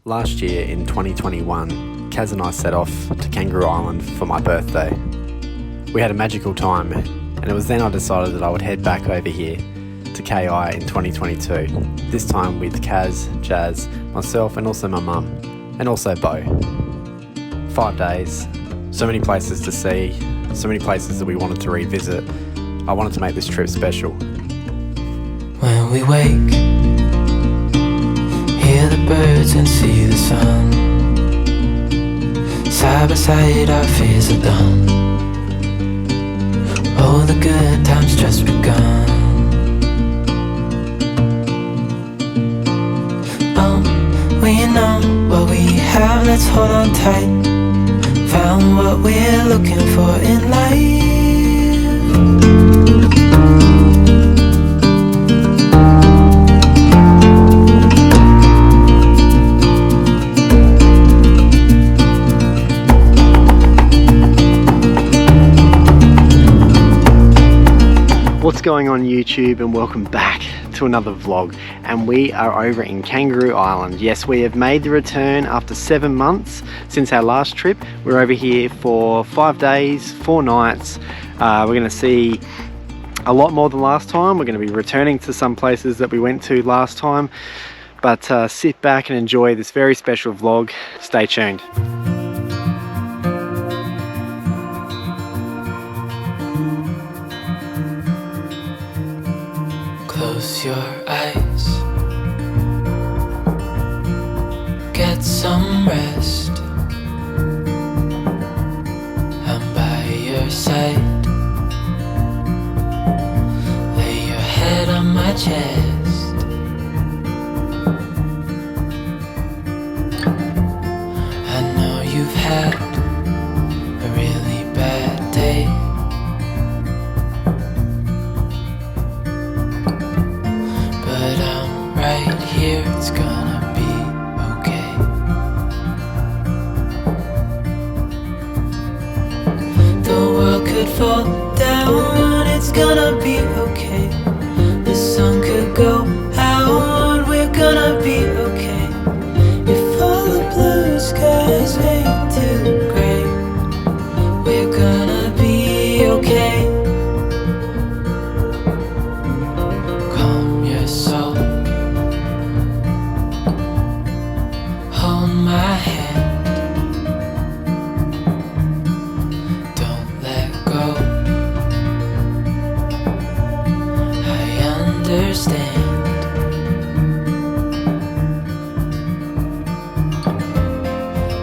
Last year in 2021, Kaz and I set off to Kangaroo Island for my birthday. We had a magical time, and it was then I decided that I would head back over here to KI in 2022, this time with Kaz, Jazz, myself and also my mum, and also Bo. 5 days, so many places to see, so many places that we wanted to revisit. I wanted to make this trip special. When we wake, hear the birds and see the sun. Side by side our fears are done. Oh, the good times just begun. Oh, we know what we have, let's hold on tight. Found what we're looking for in life. What's going on YouTube, and welcome back to another vlog. And we are over in Kangaroo Island. Yes, we have made the return after 7 months since our last trip. We're over here for 5 days, 4 nights. We're going to see a lot more than last time. We're going to be returning to some places that we went to last time. But sit back and enjoy this very special vlog. Stay tuned. Close your eyes, get some rest. I'm by your side. Lay your head on my chest. I know you've had a really bad day. But I'm right here, it's gonna be okay. The world could fall down, it's gonna be okay. The sun could go out, we're gonna be okay. If all the blue skies fade to gray, we're gonna be okay. Calm your soul, hold my hand, don't let go. I understand.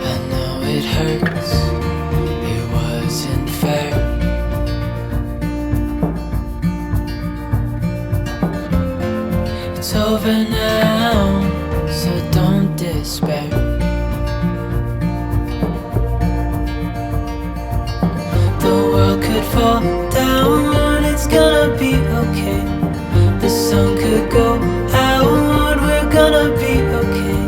I know it hurts, it wasn't fair. It's over now, so don't despair. The world could fall down, it's gonna be okay. The sun could go out, we're gonna be okay.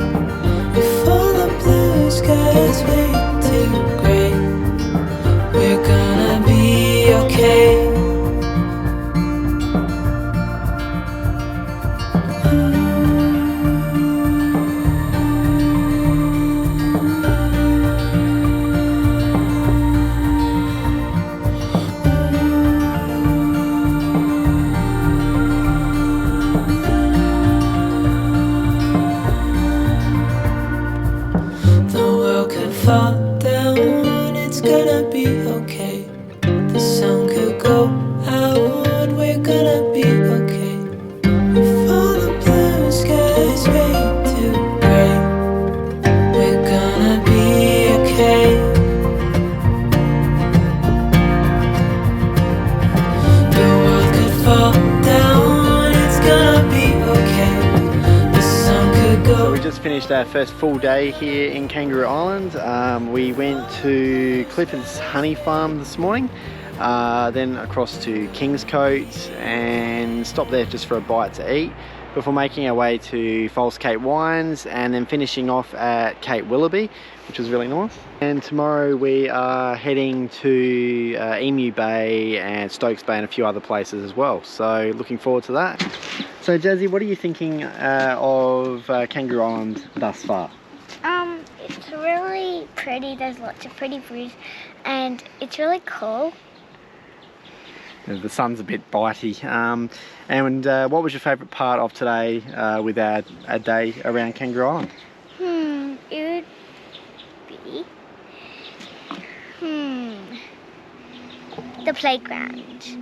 If all the blue skies fade to gray, we're gonna be okay. The world could fall down, it's gonna be okay. The sun could go out, we're gonna be okay. If all the blue skies fade to gray, we're gonna be okay. The world could fall down, it's gonna be okay. The sun could go. We just finished our first full day here in Kangaroo Island. We went to Clifford's honey farm this morning, then across to Kingscote and stopped there just for a bite to eat before making our way to False Cape Wines and then finishing off at Cape Willoughby, which was really nice. And tomorrow we are heading to Emu Bay and Stokes Bay and a few other places as well. So looking forward to that. So Jazzy, what are you thinking of Kangaroo Island thus far? It's really pretty. There's lots of pretty views, and it's really cool. The sun's a bit bitey. And what was your favourite part of today with our day around Kangaroo Island? It would be the playground.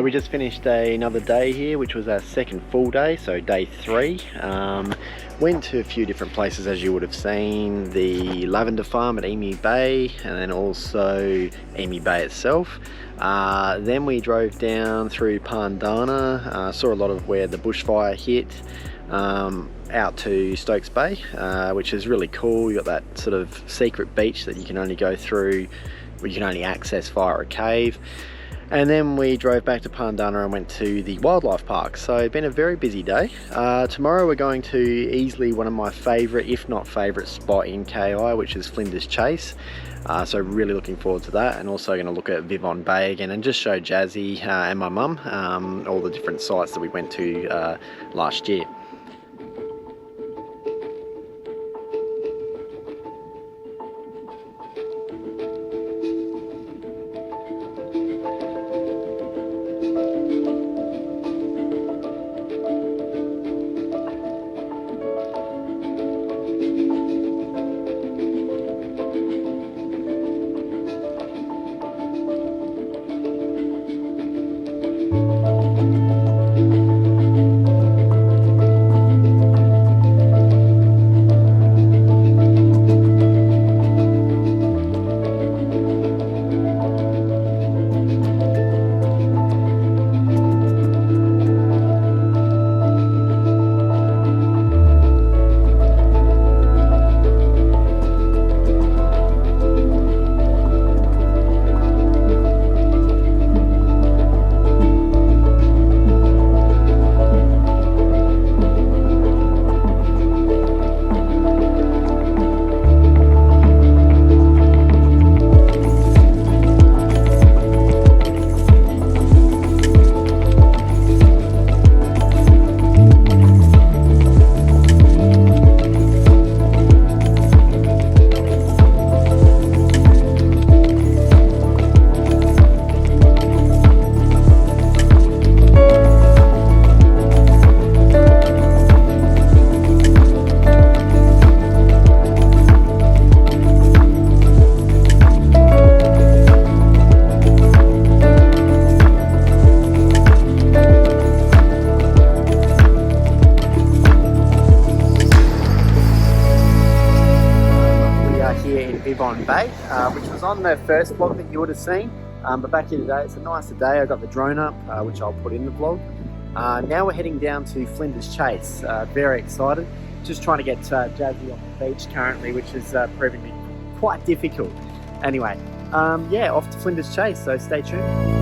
we just finished another day here, which was our second full day, so day 3. Went to a few different places, as you would have seen, the lavender farm at Emu Bay, and then also Emu Bay itself. Then we drove down through Parndana, saw a lot of where the bushfire hit, out to Stokes Bay, which is really cool. You got that sort of secret beach that you can only go through, you can only access via a cave. And then we drove back to Parndana and went to the wildlife park. So it's been a very busy day. Tomorrow we're going to easily one of my favourite, if not favourite spot in KI, which is Flinders Chase. So really looking forward to that, and also going to look at Vivonne Bay again and just show Jazzy and my mum all the different sites that we went to last year. Vivonne Bay, which was on the first vlog that you would have seen, but back here today, it's a nicer day. I got the drone up, which I'll put in the vlog. Now we're heading down to Flinders Chase. Very excited, just trying to get Jazzy off the beach currently, which is proving to be quite difficult. Anyway, yeah, off to Flinders Chase, so stay tuned.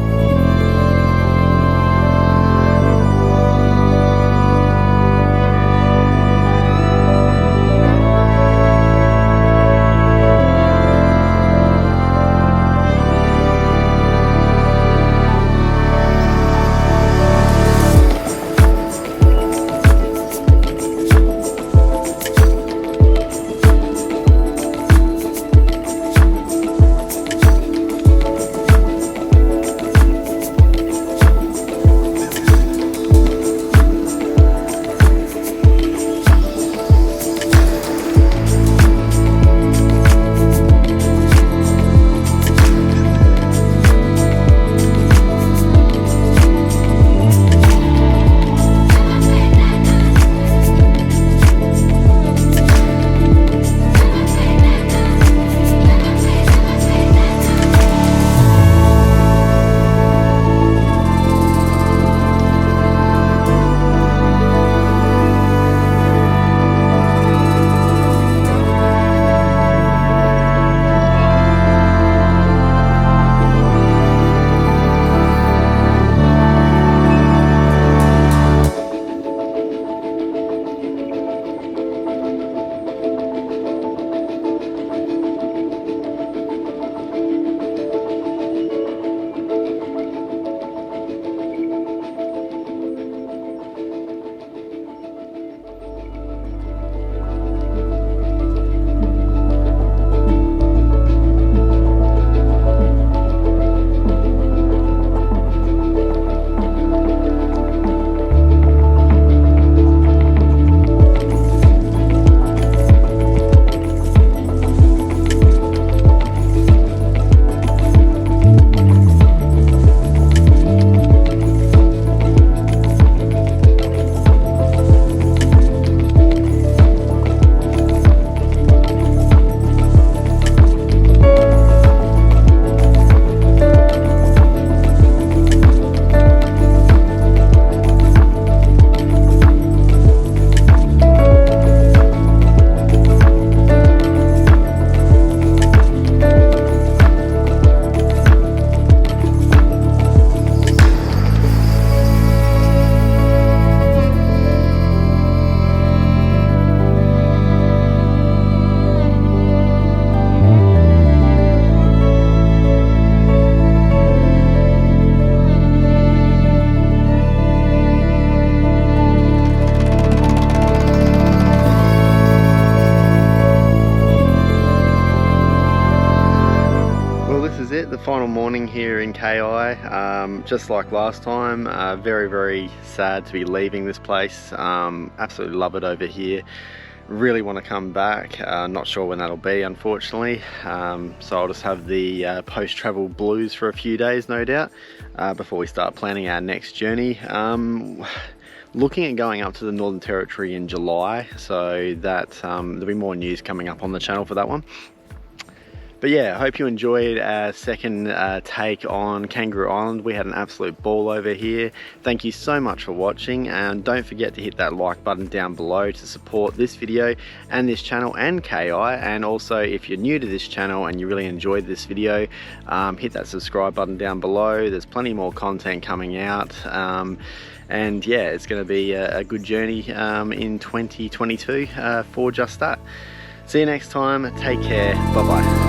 it, the final morning here in KI. Just like last time, very sad to be leaving this place. Absolutely love it over here. Really want to come back. Not sure when that'll be, unfortunately. So I'll just have the post-travel blues for a few days, no doubt, before we start planning our next journey. Looking at going up to the Northern Territory in July, so that there'll be more news coming up on the channel for that one. But yeah, I hope you enjoyed our second take on Kangaroo Island. We had an absolute ball over here. Thank you so much for watching, and don't forget to hit that like button down below to support this video and this channel and KI. And also, if you're new to this channel and you really enjoyed this video, hit that subscribe button down below. There's plenty more content coming out. And yeah, it's going to be a good journey in 2022 for just that. See you next time. Take care. Bye bye.